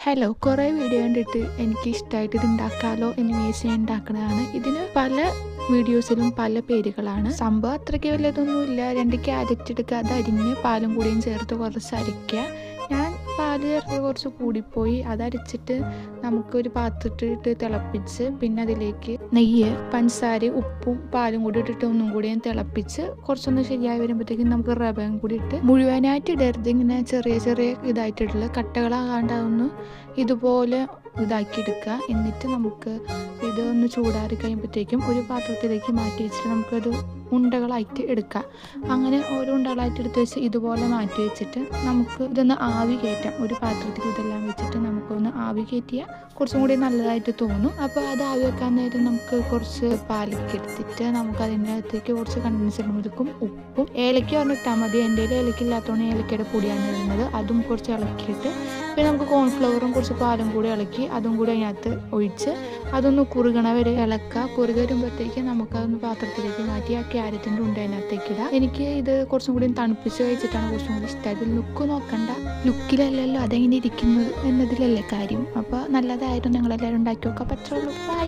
Hello, കുറേ video കണ്ടിട്ട് എനിക്ക് ഇഷ്ടമായിട്ട് ഇത് ഉണ്ടാക്കാമല്ലോ എന്ന് വിചാരിച്ച് ഞാൻ ഉണ്ടാക്കുന്നതാണ്. ഇതിന് പല വീഡിയോസിലും പല പേരുകളാണ്. സംഭവം അത്രയ്ക്ക് വലിയതൊന്നുമില്ല. 2 ക്യാരറ്റ് എടുക്കുക, അത് അരിഞ്ഞ് പാലും കൂടിയും ചേർത്ത് കുറച്ച് അരയ്ക്കുക. ഞാൻ പാല് ചേർത്ത് കുറച്ച് കൂടിപ്പോയി. അതരച്ചിട്ട് നമുക്കൊരു പാത്രത്തിലിട്ട് തിളപ്പിച്ച് പിന്നെ അതിലേക്ക് നെയ്യ്, പഞ്ചസാര, ഉപ്പും പാലും കൂടി ഇട്ടിട്ട് ഒന്നും കൂടി തിളപ്പിച്ച് കുറച്ചൊന്ന് ശരിയായി വരുമ്പോഴത്തേക്കും നമുക്ക് റവയും കൂടി ഇട്ട് മുഴുവനായിട്ട് ഇടരുത്. ഇങ്ങനെ ചെറിയ ചെറിയ ഇതായിട്ടുള്ള കട്ടകളാകാണ്ടാവുന്നു ഇതുപോലെ ഇതാക്കിയെടുക്കുക. എന്നിട്ട് നമുക്ക് ഇതൊന്ന് ചൂടാറി കഴിയുമ്പോഴത്തേക്കും ഒരു പാത്രത്തിലേക്ക് മാറ്റി വെച്ചിട്ട് നമുക്കത് ഉണ്ടകളായിട്ട് എടുക്കാം. അങ്ങനെ ഓരോ ഉണ്ടകളായിട്ട് എടുത്ത് വെച്ച് ഇതുപോലെ മാറ്റി വെച്ചിട്ട് നമുക്ക് ഇതൊന്ന് ആവി കയറ്റാം. ഒരു പാത്രത്തിൽ ഇതെല്ലാം വെച്ചിട്ട് നമുക്കൊന്ന് ആവി കയറ്റിയാൽ കുറച്ചും കൂടി നല്ലതായിട്ട് തോന്നും. അപ്പോൾ അത് ആവി വെക്കാൻ നേരം നമുക്ക് കുറച്ച് പാലൊക്കെ എടുത്തിട്ട് നമുക്ക് അതിൻ്റെ അകത്തേക്ക് കുറച്ച് കണ്ടൻസ്ഡ് മിൽക്കും ഉപ്പും ഏലക്ക പറഞ്ഞിട്ടാൽ മതി. എൻ്റെ ഏലക്കില്ലാത്തതുകൊണ്ട് ഏലക്കയുടെ പൊടിയാണ് ഇടുന്നത്. അതും കുറച്ച് ഇളക്കിയിട്ട് പിന്നെ നമുക്ക് കോൺഫ്ലവറും കുറച്ച് പാലും കൂടി ഇളക്കി അതും കൂടി അതിനകത്ത് ഒഴിച്ച് അതൊന്ന് കുറുകണ വരെ ഇളക്കുക. കുറുകി വരുമ്പോഴത്തേക്ക് നമുക്കതൊന്ന് പാത്രത്തിലേക്ക് മാറ്റി ആ ക്യാരറ്റിൻ്റെ ഉണ്ട അതിനകത്തേക്ക് ഇടാം. എനിക്ക് ഇത് കുറച്ചും കൂടി തണുപ്പിച്ച് കഴിച്ചിട്ടാണ് കുറച്ചും കൂടി ഇഷ്ടമായത്. ലുക്ക് നോക്കണ്ട, ലുക്കിലല്ലല്ലോ അതെങ്ങനെ ഇരിക്കുന്നത് എന്നതിലല്ലേ കാര്യം. അപ്പോൾ നല്ലതായിരുന്നു. നിങ്ങളെല്ലാവരും ഉണ്ടാക്കി നോക്കാൻ പറ്റുള്ളൂ. ബൈ.